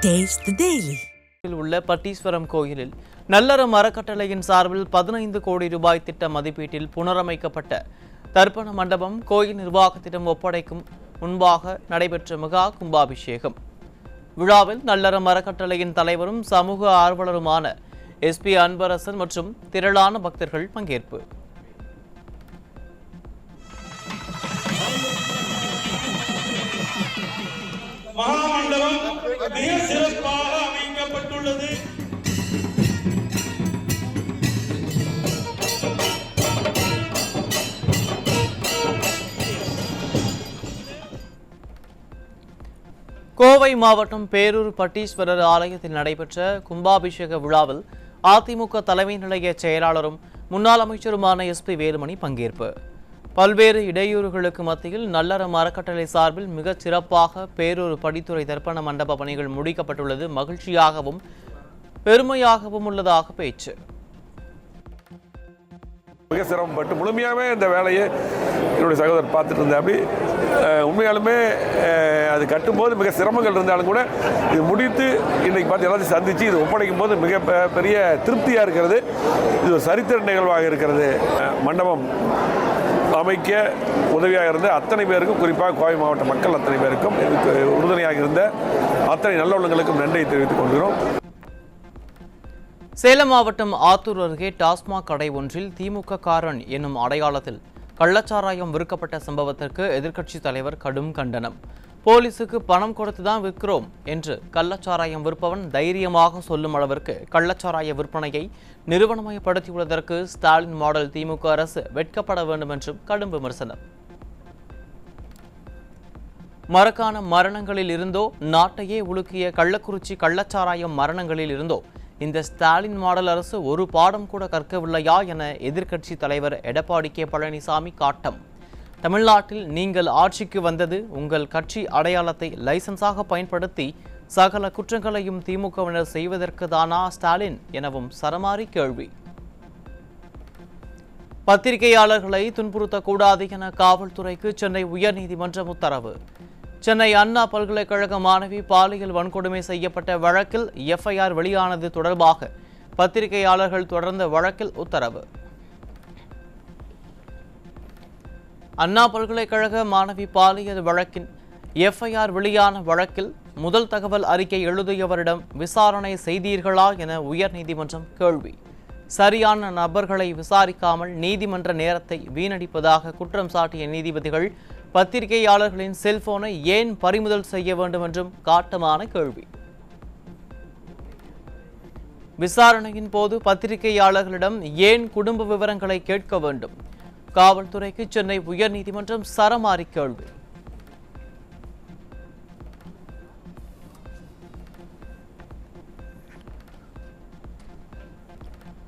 Taste the Daily. உள்ள பட்டீஸ்வரம் கோயிலில் நல்லறம் அறக்கட்டளையின் சார்பில் 15 கோடி ரூபாய் திட்ட மதிப்பீட்டில் புனரமைக்கப்பட்ட தர்ப்பண மண்டபம் கோயில் நிர்வாகத்திடம் ஒப்படைக்கும் முன்பாக நடைபெற்ற மெகா கும்பாபிஷேகம். விழாவில் நல்லறம் அறக்கட்டளையின் தலைவரும் சமூக ஆர்வலருமான SP அன்பரசன் மற்றும் திரளான பக்தர்கள் பங்கேற்பு. மகாமண்டபம் மிக சிறப்பாக அமைக்கப்பட்டுள்ளது. கோவை மாவட்டம் பேரூர் பட்டீஸ்வரர் ஆலயத்தில் நடைபெற்ற கும்பாபிஷேக விழாவில் அதிமுக தலைமை நிலைய செயலாளரும் முன்னாள் அமைச்சருமான SP வேலுமணி பங்கேற்பு. பல்வேறு இடையூறுகளுக்கு மத்தியில் நல்லறம் அறக்கட்டளை சார்பில் மிகச் சிறப்பாக பேரூர் படித்துறை தர்ப்பண மண்டப பணிகள் முடிக்கப்பட்டுள்ளது மகிழ்ச்சியாகவும் பெருமையாகவும் உள்ளதாக பேச்சு. மிக சிரமப்பட்டு முழுமையாகவே இந்த வேலையை என்னுடைய சகோதரர் பார்த்துட்டு இருந்தேன். அப்படி உண்மையாலுமே அது கட்டும்போது மிக சிரமங்கள் இருந்தாலும் கூட இது முடித்து இன்றைக்கி பார்த்து எல்லாத்தையும் சந்தித்து இது ஒப்படைக்கும் போது மிக பெரிய திருப்தியாக இருக்கிறது. இது ஒரு சரித்திர நிகழ்வாக இருக்கிறது. மண்டபம் அமைக்க உதவியாக இருந்த அத்தனை பேருக்கும், குறிப்பாக கோவை மாவட்ட மக்கள் அத்தனை பேருக்கும், இதுக்கு உறுதுணையாக இருந்த அத்தனை நல்ல உள்ளங்களுக்கும் நன்றியை தெரிவித்துக் கொள்கிறோம். சேலம் மாவட்டம் ஆத்தூர் அருகே டாஸ்மாக் கடை ஒன்றில் திமுக காரன் என்னும் அடையாளத்தில் கள்ளச்சாராயம் விற்கப்பட்ட சம்பவத்திற்கு எதிர்க்கட்சித் தலைவர் கடும் கண்டனம். போலீசுக்கு பணம் கொடுத்துதான் விற்கிறோம் என்று கள்ளச்சாராயம் விற்பவன் தைரியமாக சொல்லும் அளவிற்கு கள்ளச்சாராய விற்பனையை நிறுவனமயப்படுத்தியுள்ளதற்கு ஸ்டாலின் மாடல் திமுக அரசு வெட்கப்பட வேண்டும் என்றும் கடும் விமர்சனம். மரக்கான மரணங்களில் இருந்தோ நாட்டையே உலுக்கிய கள்ளக்குறிச்சி கள்ளச்சாராயம் மரணங்களில் இருந்தோ இந்த ஸ்டாலின் மாடல் அரசு ஒரு பாடம் கூட கற்கவில்லையா என எதிர்க்கட்சி தலைவர் எடப்பாடி K பழனிசாமி காட்டம். தமிழ்நாட்டில் நீங்கள் ஆட்சிக்கு வந்தது உங்கள் கட்சி அடையாளத்தை லைசன்ஸாக பயன்படுத்தி சகல குற்றங்களையும் திமுகவினர் செய்வதற்கு தானா ஸ்டாலின் எனவும் சரமாரி கேள்வி. பத்திரிகையாளர்களை துன்புறுத்தக்கூடாது என காவல்துறைக்கு சென்னை உயர்நீதிமன்றம் உத்தரவு. சென்னை அண்ணா பல்கலைக்கழக மாணவி பாலியல் வன்கொடுமை செய்யப்பட்ட வழக்கில் FIR வெளியானது தொடர்பாக பத்திரிகையாளர்கள் தொடர்ந்த வழக்கில் உத்தரவு. அண்ணா பல்கலைக்கழக மாணவி பாலியல் வழக்கின் FIR வெளியான வழக்கில் முதல் தகவல் அறிக்கை எழுதியவரிடம் விசாரணை செய்தீர்களா என உயர்நீதிமன்றம் கேள்வி. சரியான நபர்களை விசாரிக்காமல் நீதிமன்ற நேரத்தை வீணடிப்பதாக குற்றம் சாட்டிய நீதிபதிகள் பத்திரிகையாளர்களின் செல்போனை ஏன் பறிமுதல் செய்ய வேண்டும் என்றும் காட்டமான கேள்வி. விசாரணையின் போது பத்திரிகையாளர்களிடம் ஏன் குடும்ப விவரங்களை கேட்க வேண்டும்? காவல்துறைக்கு சென்னை உயர்நீதிமன்றம் சரமாரி கேள்வி.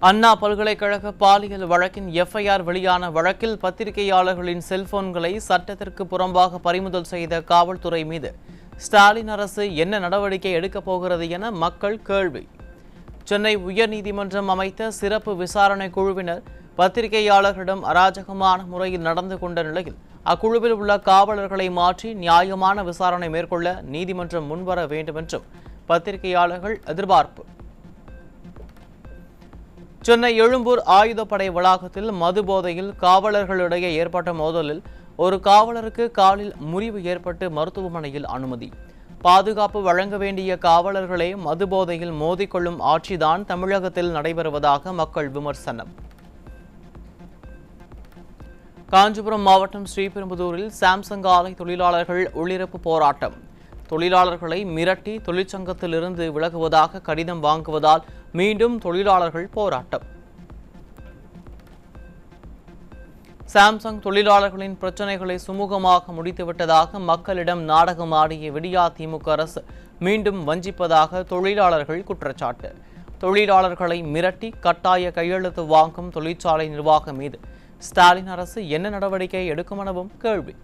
அண்ணா பல்கலைக்கழக பாலியல் வழக்கின் FIR வெளியான வழக்கில் பத்திரிகையாளர்களின் செல்போன்களை சட்டத்திற்கு புறம்பாக பறிமுதல் செய்த காவல்துறை மீது ஸ்டாலின் அரசு என்ன நடவடிக்கை எடுக்கப் போகிறது என மக்கள் கேள்வி. சென்னை உயர்நீதிமன்றம் அமைத்த சிறப்பு விசாரணை குழுவினர் பத்திரிகையாளர்களிடம் அராஜகமான முறையில் நடந்து கொண்ட நிலையில் அக்குழுவில் உள்ள காவலர்களை மாற்றி நியாயமான விசாரணை மேற்கொள்ள நீதிமன்றம் முன்வர வேண்டும் என்றும் பத்திரிகையாளர்கள் எதிர்பார்ப்பு. சென்னை எழும்பூர் ஆயுதப்படை வளாகத்தில் மது போதையில் காவலர்களிடையே ஏற்பட்ட மோதலில் ஒரு காவலருக்கு காலில் முறிவு ஏற்பட்டு மருத்துவமனையில் அனுமதி. பாதுகாப்பு வழங்க வேண்டிய காவலர்களே மது போதையில் மோதிக்கொள்ளும் ஆட்சிதான் தமிழகத்தில் நடைபெறுவதாக மக்கள் விமர்சனம். காஞ்சிபுரம் மாவட்டம் ஸ்ரீபெரும்புதூரில் சாம்சங் ஆலை தொழிலாளர்கள் உள்ளிருப்பு போராட்டம். தொழிலாளர்களை மிரட்டி தொழிற்சங்கத்திலிருந்து விலகுவதாக கடிதம் வாங்குவதால் மீண்டும் தொழிலாளர்கள் போராட்டம். சாம்சங் தொழிலாளர்களின் பிரச்சனைகளை சுமூகமாக முடித்துவிட்டதாக மக்களிடம் நாடகமாடிய விடியா திமுக அரசு மீண்டும் வஞ்சிப்பதாக தொழிலாளர்கள் குற்றச்சாட்டு. தொழிலாளர்களை மிரட்டி கட்டாய கையெழுத்து வாங்கும் தொழிற்சாலை நிர்வாகம் மீது ஸ்டாலின் அரசு என்ன நடவடிக்கை எடுக்கும் எனவும் கேள்வி.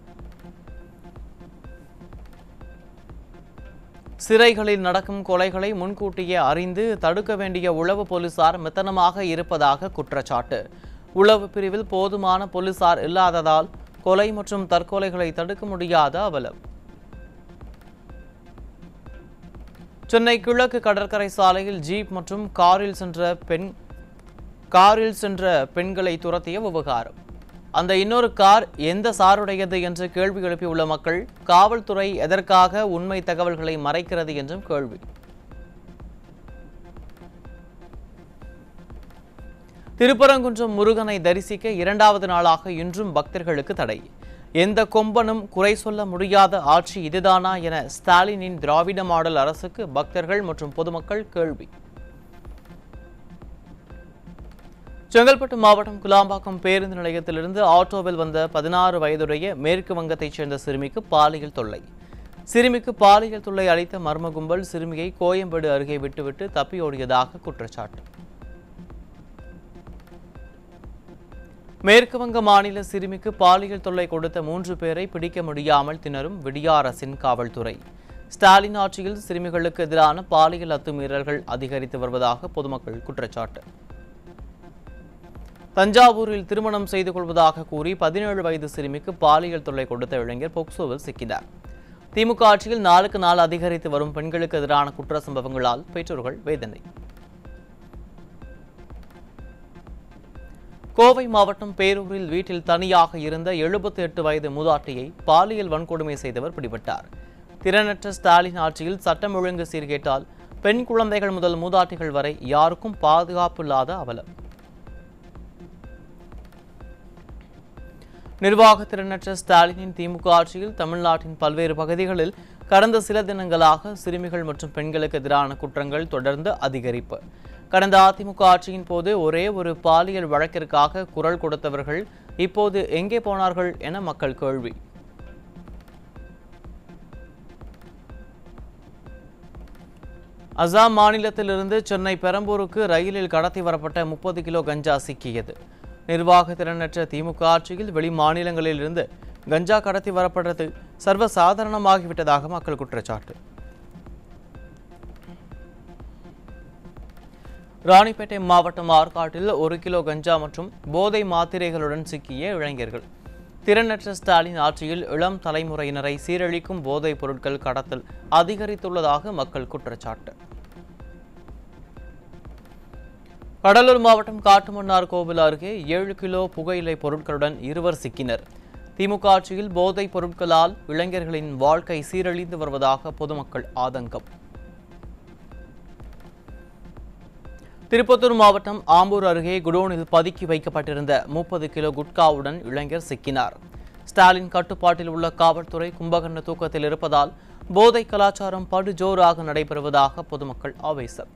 சிறைகளில் நடக்கும் கொலைகளை முன்கூட்டியே அறிந்து தடுக்க வேண்டிய உளவு போலீசார் மெத்தனமாக இருப்பதாக குற்றச்சாட்டு. உளவு பிரிவில் போதுமான போலீசார் இல்லாததால் கொலை மற்றும் தற்கொலைகளை தடுக்க முடியாத அவலம். சென்னை கிழக்கு கடற்கரை சாலையில் ஜீப் மற்றும் காரில் சென்ற பெண்களை துரத்திய விவகாரம். அந்த இன்னொரு கார் எந்த சாருடையது என்று கேள்வி எழுப்பியுள்ள மக்கள், காவல்துறை எதற்காக உண்மை தகவல்களை மறைக்கிறது என்றும் கேள்வி. திருப்பரங்குன்றம் முருகனை தரிசிக்க 2வது நாளாக இன்றும் பக்தர்களுக்கு தடை. எந்த கொம்பனும் குறை சொல்ல முடியாத ஆட்சி இதுதானா என ஸ்டாலினின் திராவிட மாடல் அரசுக்கு பக்தர்கள் மற்றும் பொதுமக்கள் கேள்வி. செங்கல்பட்டு மாவட்டம் குலாம்பாக்கம் பேருந்து நிலையத்திலிருந்து ஆட்டோவில் வந்த 16 வயதுடைய மேற்கு வங்கத்தைச் சேர்ந்த சிறுமிக்கு பாலியல் தொல்லை. சிறுமிக்கு பாலியல் தொல்லை அளித்த மர்ம கும்பல் சிறுமியை கோயம்பேடு அருகே விட்டுவிட்டு தப்பியோடியதாக குற்றச்சாட்டு. மேற்கு வங்க மாநில சிறுமிக்கு பாலியல் தொல்லை கொடுத்த 3 பேரை பிடிக்க முடியாமல் திணறும் விடிய அரசின் காவல்துறை. ஸ்டாலின் ஆட்சியில் சிறுமிகளுக்கு எதிரான பாலியல் அத்துமீறல்கள் அதிகரித்து வருவதாக பொதுமக்கள் குற்றச்சாட்டு. தஞ்சாவூரில் திருமணம் செய்து கொள்வதாக கூறி 17 வயது சிறுமிக்கு பாலியல் தொல்லை கொடுத்த இளைஞர் போக்சோவில் சிக்கினார். திமுக ஆட்சியில் நாளுக்கு நாள் அதிகரித்து வரும் பெண்களுக்கு எதிரான குற்ற சம்பவங்களால் பெற்றோர்கள் வேதனை. கோவை மாவட்டம் பேரூரில் வீட்டில் தனியாக இருந்த 78 வயது மூதாட்டியை பாலியல் வன்கொடுமை செய்தவர் பிடிபட்டார். திறனற்ற ஸ்டாலின் ஆட்சியில் சட்டம் ஒழுங்கு சீர்கேட்டால் பெண் குழந்தைகள் முதல் மூதாட்டிகள் வரை யாருக்கும் பாதுகாப்பு இல்லாத அவலம். நிர்வாக திறனற்ற ஸ்டாலினின் திமுக ஆட்சியில் தமிழ்நாட்டின் பல்வேறு பகுதிகளில் கடந்த சில தினங்களாக சிறுமிகள் மற்றும் பெண்களுக்கு எதிரான குற்றங்கள் தொடர்ந்து அதிகரிப்பு. கடந்த அதிமுக ஆட்சியின் போது ஒரே ஒரு பாலியல் வழக்கிற்காக குரல் கொடுத்தவர்கள் இப்போது எங்கே போனார்கள் என மக்கள் கேள்வி. அசாம் மாநிலத்திலிருந்து சென்னை பெரம்பூருக்கு ரயிலில் கடத்தி வரப்பட்ட 30 கிலோ கஞ்சா சிக்கியது. நிர்வாக திறனற்ற திமுக ஆட்சியில் வெளி மாநிலங்களில் இருந்து கஞ்சா கடத்தி வரப்பட்டது சர்வசாதாரணமாகிவிட்டதாக மக்கள் குற்றச்சாட்டு. ராணிப்பேட்டை மாவட்டம் ஆற்காட்டில் 1 கிலோ கஞ்சா மற்றும் போதை மாத்திரைகளுடன் சிக்கிய இளைஞர்கள். திறனற்ற ஸ்டாலின் ஆட்சியில் இளம் தலைமுறையினரை சீரழிக்கும் போதைப் பொருட்கள் கடத்தல் அதிகரித்துள்ளதாக மக்கள் குற்றச்சாட்டு. கடலூர் மாவட்டம் காட்டுமன்னார் கோவில் அருகே 7 கிலோ புகையிலை பொருட்களுடன் 2 சிக்கினர். திமுக ஆட்சியில் போதைப் பொருட்களால் இளைஞர்களின் வாழ்க்கை சீரழிந்து வருவதாக பொதுமக்கள் ஆதங்கம். திருப்பத்தூர் மாவட்டம் ஆம்பூர் அருகே குடோனில் பதுக்கி வைக்கப்பட்டிருந்த 30 கிலோ குட்காவுடன் இளைஞர் சிக்கினார். ஸ்டாலின் கட்டுப்பாட்டில் உள்ள காவல்துறை கும்பகர்ண தூக்கத்தில் இருப்பதால் போதை கலாச்சாரம் படுஜோராக நடைபெறுவதாக பொதுமக்கள் ஆவேசம்.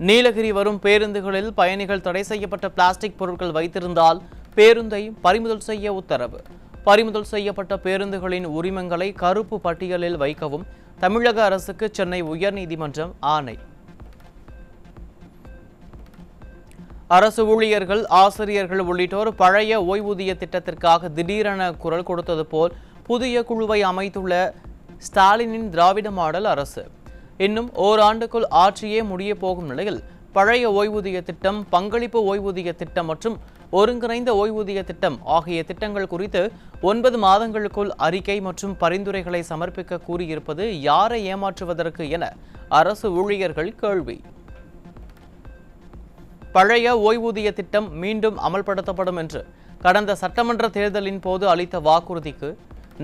நீலகிரி வரும் பேருந்துகளில் பயணிகள் தடை செய்யப்பட்ட பிளாஸ்டிக் பொருட்கள் வைத்திருந்தால் பேருந்தை பறிமுதல் செய்ய உத்தரவு. பறிமுதல் செய்யப்பட்ட பேருந்துகளின் உரிமங்களை கருப்பு பட்டியலில் வைக்கவும் தமிழக அரசுக்கு சென்னை உயர்நீதிமன்றம் ஆணை. அரசு ஊழியர்கள், ஆசிரியர்கள் உள்ளிட்டோர் பழைய ஓய்வூதிய திட்டத்திற்காக திடீரென குரல் கொடுத்தது போல் புதிய குழுவை அமைத்துள்ள ஸ்டாலினின் திராவிட மாடல் அரசு. இன்னும் ஓராண்டுக்குள் ஆட்சியே முடிய போகும் நிலையில் பழைய ஓய்வூதிய திட்டம், பங்களிப்பு ஓய்வூதிய திட்டம் மற்றும் ஒருங்கிணைந்த ஓய்வூதிய திட்டம் ஆகிய திட்டங்கள் குறித்து 9 மாதங்களுக்குள் அறிக்கை மற்றும் பரிந்துரைகளை சமர்ப்பிக்க கூறியிருப்பது யாரை ஏமாற்றுவதற்கு என அரசு ஊழியர்கள் கேள்வி. பழைய ஓய்வூதிய திட்டம் மீண்டும் அமல்படுத்தப்படும் என்று கடந்த சட்டமன்ற தேர்தலின் போது அளித்த வாக்குறுதிக்கு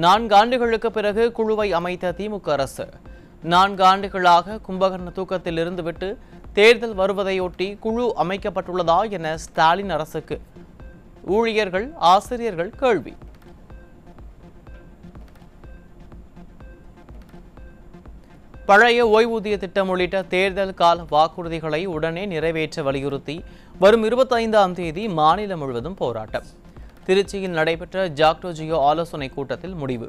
4 ஆண்டுகளுக்கு பிறகு குழுவை அமைத்த திமுக அரசு 4 ஆண்டுகளாக கும்பகர்ண தூக்கத்தில் இருந்துவிட்டு தேர்தல் வருவதையொட்டி குழு அமைக்கப்பட்டுள்ளதா என ஸ்டாலின் அரசுக்கு ஊழியர்கள், ஆசிரியர்கள் கேள்வி. பழைய ஓய்வூதிய திட்டம் உள்ளிட்ட தேர்தல் கால வாக்குறுதிகளை உடனே நிறைவேற்ற வலியுறுத்தி வரும் 25ஆம் தேதி மாநிலம் முழுவதும் போராட்டம். திருச்சியில் நடைபெற்ற ஜாக்டோ ஜியோ ஆலோசனை கூட்டத்தில் முடிவு.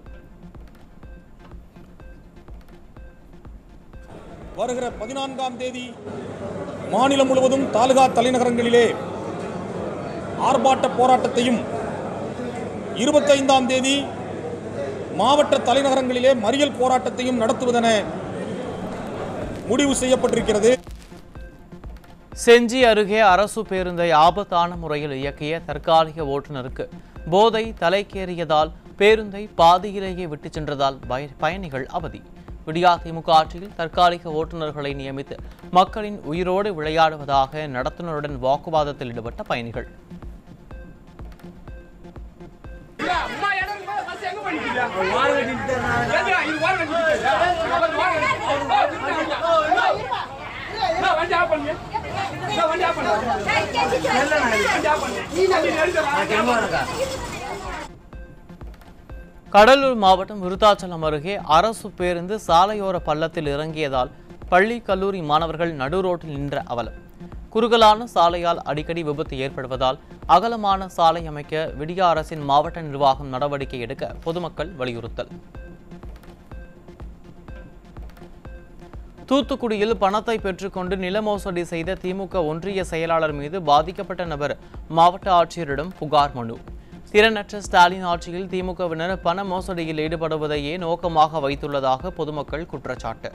வருகிற 14ஆம் தேதி மாநிலம் முழுவதும் தாலுகா தலைநகரங்களிலே ஆர்ப்பாட்ட போராட்டத்தையும் 25ஆம் தேதி மாவட்ட தலைநகரங்களிலே மறியல் போராட்டத்தையும் நடத்துவதென முடிவு செய்யப்பட்டிருக்கிறது. செஞ்சி அருகே அரசு பேருந்தை ஆபத்தான முறையில் இயக்கிய தற்காலிக ஓட்டுநருக்கு போதை தலைக்கேறியதால் பேருந்தை பாதியிலேயே விட்டுச் சென்றதால் பயணிகள் அவதி. விடியா திமுக ஆட்சியில் தற்காலிக ஓட்டுநர்களை நியமித்து மக்களின் உயிரோடு விளையாடுவதாக நடத்துனருடன் வாக்குவாதத்தில் ஈடுபட்ட பயணிகள். கடலூர் மாவட்டம் விருத்தாச்சலம் அருகே அரசு பேருந்து சாலையோர பள்ளத்தில் இறங்கியதால் பள்ளி கல்லூரி மாணவர்கள் நடுரோட்டில் நின்ற அவலம். குறுகலான சாலையால் அடிக்கடி விபத்து ஏற்படுவதால் அகலமான சாலை அமைக்க விடியா அரசின் மாவட்ட நிர்வாகம் நடவடிக்கை எடுக்க பொதுமக்கள் வலியுறுத்தல். தூத்துக்குடியில் பணத்தை பெற்றுக்கொண்டு நில மோசடி செய்த திமுக ஒன்றிய செயலாளர் மீது பாதிக்கப்பட்ட நபர் மாவட்ட ஆட்சியரிடம் புகார் மனு. திறனற்ற ஸ்டாலின் ஆட்சியில் திமுகவினர் பண மோசடியில் ஈடுபடுவதையே நோக்கமாக வைத்துள்ளதாக பொதுமக்கள் குற்றச்சாட்டு.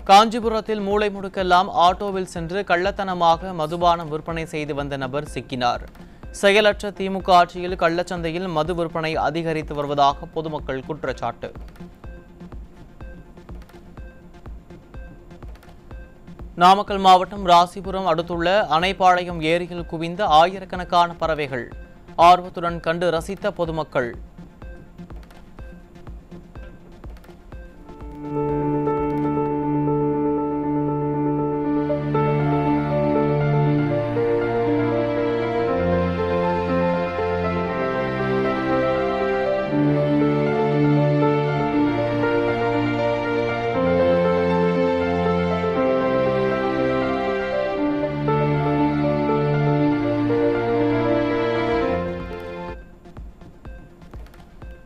காஞ்சிபுரத்தில் மூளை முடுக்கெல்லாம் ஆட்டோவில் சென்று கள்ளத்தனமாக மதுபானம் விற்பனை செய்து வந்த நபர் சிக்கினார். செயலற்ற திமுக ஆட்சியில் கள்ளச்சந்தையில் மது விற்பனை அதிகரித்து வருவதாக பொதுமக்கள் குற்றச்சாட்டு. நாமக்கல் மாவட்டம் ராசிபுரம் அடுத்துள்ள அணைப்பாளையம் ஏரியில் குவிந்த ஆயிரக்கணக்கான பறவைகள் ஆர்வத்துடன் கண்டு ரசித்த பொதுமக்கள்.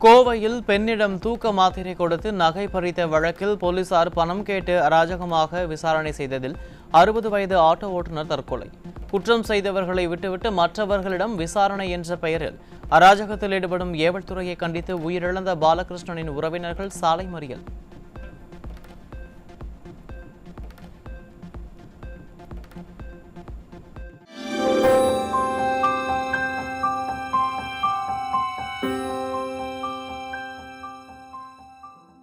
கோவையில் பெண்ணிடம் தூக்க மாத்திரை கொடுத்து நகை பறித்த வழக்கில் போலீசார் பணம் கேட்டு அராஜகமாக விசாரணை செய்ததில் 60 வயது ஆட்டோ ஓட்டுநர் தற்கொலை. குற்றம் செய்தவர்களை விட்டுவிட்டு மற்றவர்களிடம் விசாரணை என்ற பெயரில் அராஜகத்தில் ஈடுபடும் ஏவல்துறையை கண்டித்து உயிரிழந்த பாலகிருஷ்ணனின் உறவினர்கள் சாலை மறியல்.